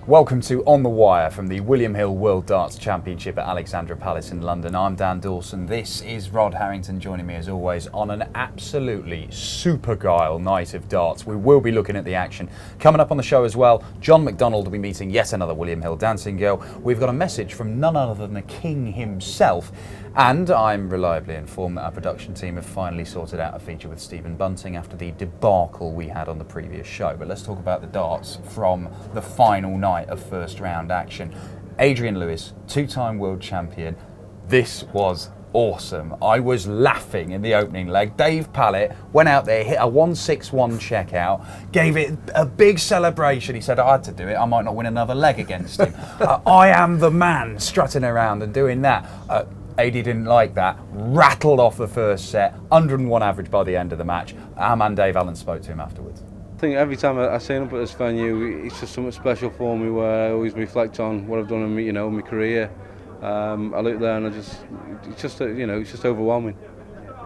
Welcome to On the Wire from the William Hill World Darts Championship at Alexandra Palace in London. I'm Dan Dawson. This is Rod Harrington joining me as always on an absolutely super guile night of darts. We will be looking at the action. Coming up on the show as well, John McDonald will be meeting yet another William Hill dancing girl. We've got a message from none other than the King himself. And I'm reliably informed that our production team have finally sorted out a feature with Stephen Bunting after the debacle we had on the previous show. But let's talk about the darts from the final night of first round action. Adrian Lewis, two-time world champion. This was awesome. I was laughing in the opening leg. Dave Pallett went out there, hit a 161 checkout, gave it a big celebration. He said, I had to do it. I might not win another leg against him. I am the man, strutting around and doing that. AD didn't like that, rattled off the first set, 101 average by the end of the match. Our man Dave Allen spoke to him afterwards. I think every time I see him up at this venue, it's just something special for me where I always reflect on what I've done in my career. I look there and it's just overwhelming.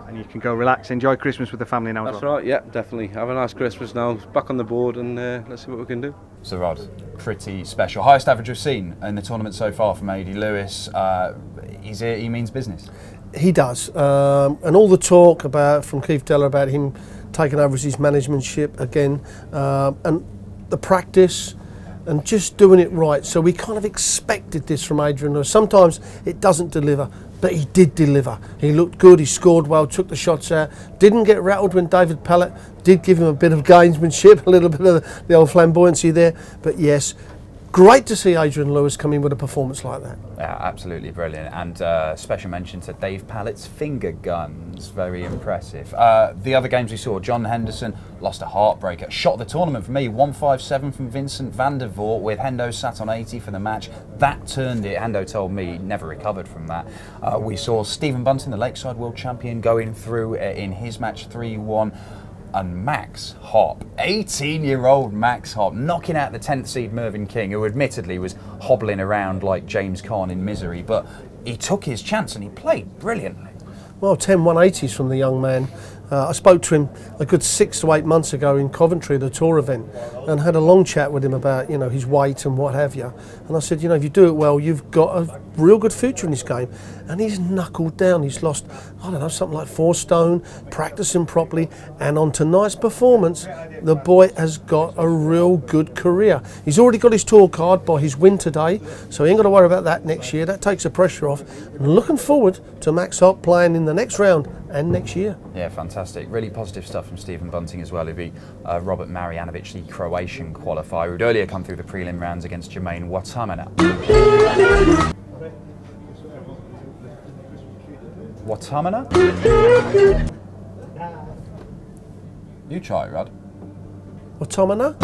And you can go relax, enjoy Christmas with the family now. That's right, yeah, definitely. Have a nice Christmas now. Back on the board and let's see what we can do. So Rod, pretty special. Highest average we've seen in the tournament so far from AD Lewis. He means business. He does. And all the talk from Keith Deller about him taking over as his managementship again, and the practice and just doing it right. So we kind of expected this from Adrian Lewis. Sometimes it doesn't deliver, but he did deliver. He looked good, he scored well, took the shots out, didn't get rattled when David Pallett did give him a bit of gamesmanship, a little bit of the old flamboyancy there. But yes, great to see Adrian Lewis come in with a performance like that. Yeah, absolutely brilliant. And special mention to Dave Pallett's finger guns, very impressive. The other games we saw, John Henderson lost a heartbreaker. Shot of the tournament for me, 157 from Vincent van der Voort with Hendo sat on 80 for the match. That turned it. Hendo told me he never recovered from that. We saw Stephen Bunting, the Lakeside World Champion, going through in his match 3-1. And Max Hopp, 18-year-old Max Hopp, knocking out the 10th seed Mervyn King, who admittedly was hobbling around like James Caan in misery, but he took his chance and he played brilliantly. Well, 10 180s from the young man. I spoke to him a good 6 to 8 months ago in Coventry at a tour event and had a long chat with him about, his weight and what have you. And I said, if you do it well, you've got a real good future in this game. And he's knuckled down. He's lost, something like 4 stone, practicing properly. And on tonight's performance, the boy has got a real good career. He's already got his tour card by his win today, so he ain't got to worry about that next year. That takes the pressure off. And looking forward to Max Hopp playing in the next round and next year. Yeah, fantastic. Really positive stuff from Stephen Bunting as well. He beat Robert Marjanovic, the Croatian qualifier, who'd earlier come through the prelim rounds against Jermaine Watamana. Watamana? You try it, Rod. Watamana?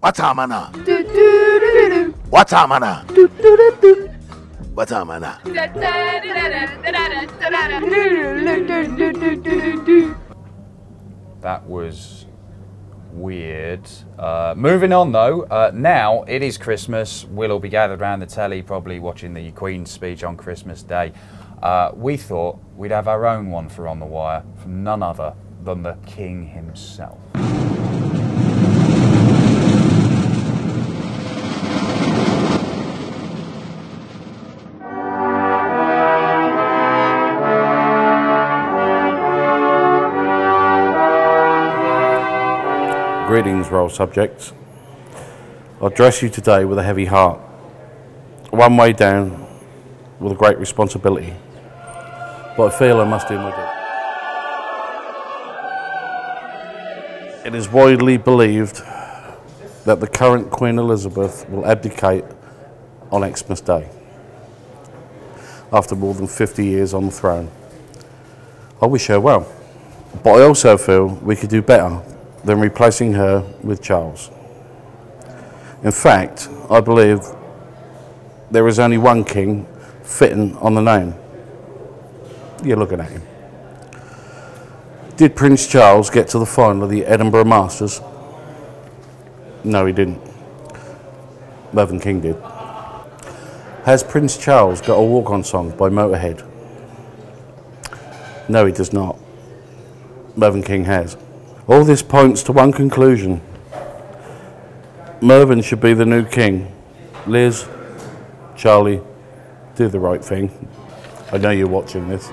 Watamana. Watamana. Watamana. That was weird. Moving on though, now it is Christmas. We'll all be gathered around the telly, probably watching the Queen's speech on Christmas Day. We thought we'd have our own one for On the Wire from none other than the King himself. Greetings, royal subjects. I address you today with a heavy heart, one way down with a great responsibility, but I feel I must do my duty. It is widely believed that the current Queen Elizabeth will abdicate on Xmas Day after more than 50 years on the throne. I wish her well, but I also feel we could do better than replacing her with Charles. In fact, I believe there is only one king fitting on the name. You're looking at him. Did Prince Charles get to the final of the Edinburgh Masters? No, he didn't. Mervyn King did. Has Prince Charles got a walk-on song by Motorhead? No, he does not. Mervyn King has. All this points to one conclusion. Mervyn should be the new king. Liz, Charlie, do the right thing. I know you're watching this.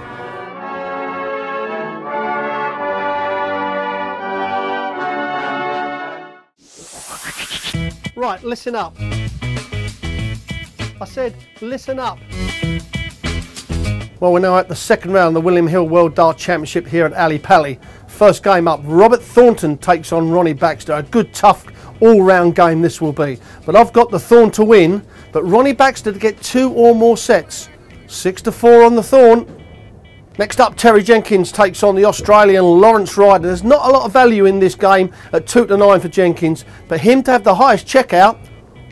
Right, listen up. I said, listen up. Well, we're now at the second round of the William Hill World Dart Championship here at Ali Pali. First game up, Robert Thornton takes on Ronnie Baxter. A good, tough, all-round game this will be. But I've got the Thorn to win, but Ronnie Baxter to get 2 or more sets. 6-4 on the Thorn. Next up, Terry Jenkins takes on the Australian Lawrence Ryder. There's not a lot of value in this game at 2-9 for Jenkins, but him to have the highest checkout,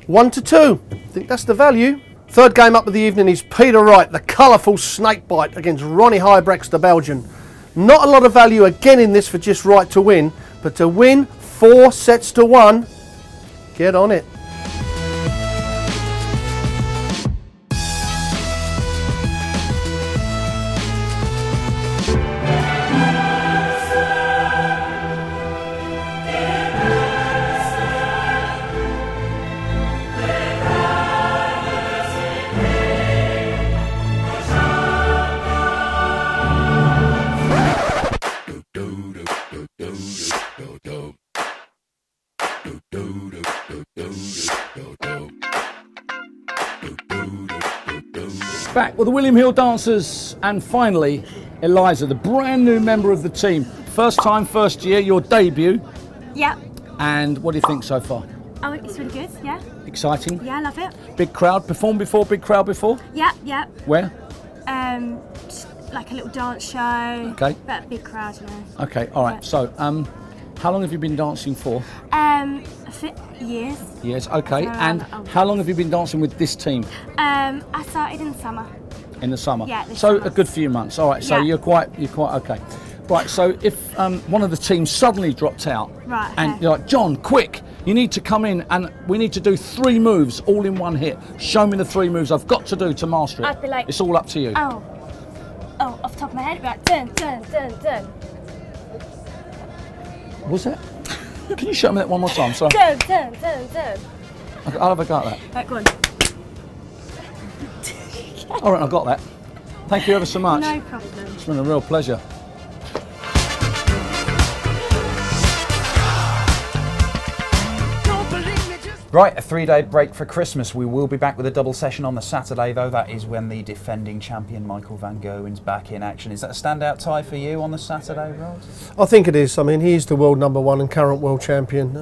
1-2. I think that's the value. Third game up of the evening is Peter Wright, the colourful snakebite against Ronnie Huybrechts, the Belgian. Not a lot of value again in this for just Wright to win, but to win 4-1, get on it. Back with the William Hill dancers, and finally Eliza, the brand new member of the team. First time, first year, your debut. Yeah. And what do you think so far? Oh, it's really good, yeah. Exciting? Yeah, I love it. Big crowd, performed before, big crowd before? Yeah, yeah. Where? Just like a little dance show. Okay. But a big crowd, you know. Okay, all right. Yeah. So, how long have you been dancing for? Years. Years, okay. So, And how long have you been dancing with this team? I started in the summer. In the summer? Yeah, this so summer. a good few months. All right, so Yeah. you're quite okay. Right, so if one of the teams suddenly dropped out, Right, and okay. you're like, John, quick, you need to come in and we need to do 3 moves all in one hit. Show me the 3 moves I've got to do to master it. I'd be like, it's all up to you. Oh, off the top of my head, right, turn. Was that? Can you show me that one more time? Sorry. Turn. I'll have a go at that. Right, go on. All right, I got that. Thank you ever so much. No problem. It's been a real pleasure. Right, a 3-day break for Christmas. We will be back with a double session on the Saturday, though. That is when the defending champion Michael van Gerwen's back in action. Is that a standout tie for you on the Saturday, Rod? I think it is. I mean, he's the world #1 and current world champion.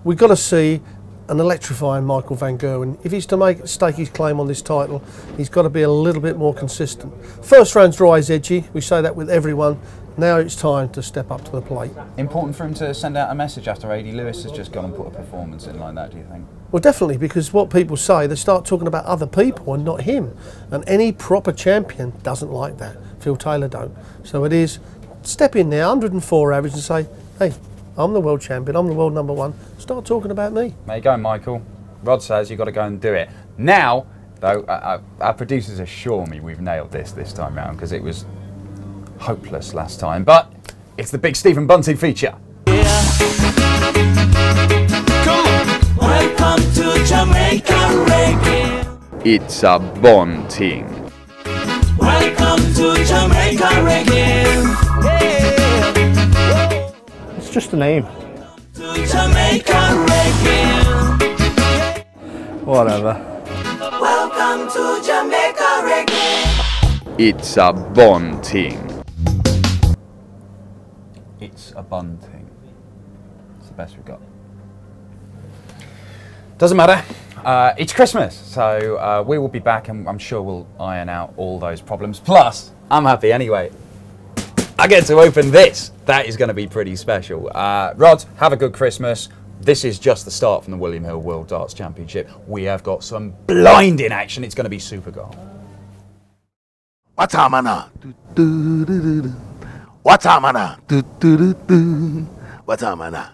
We've got to see an electrifying Michael van Gerwen. If he's to stake his claim on this title, he's got to be a little bit more consistent. First round's dry as edgy. We say that with everyone. Now it's time to step up to the plate. Important for him to send out a message after Adrian Lewis has just gone and put a performance in like that, do you think? Well, definitely, because what people say, they start talking about other people and not him. And any proper champion doesn't like that. Phil Taylor don't. So it is, step in there, 104 average, and say, hey, I'm the world champion, I'm the world #1. Start talking about me. There you go, Michael. Rod says you've got to go and do it. Now, though, our producers assure me we've nailed this time round, because it was hopeless last time. But it's the big Stephen Bunting feature. Welcome to Jamaica Reggae. It's a Bunting. Welcome to Jamaica Reggae. It's just a name. To Jamaica Reggae. Whatever. Welcome to Jamaica Reggae. It's a Bunting. It's a Bunting. It's the best we've got. Doesn't matter. It's Christmas, so we will be back, and I'm sure we'll iron out all those problems. Plus, I'm happy anyway. I get to open this. That is going to be pretty special. Rod, have a good Christmas. This is just the start from the William Hill World Darts Championship. We have got some blinding action. It's going to be super goal. What time now? What time now? What time now?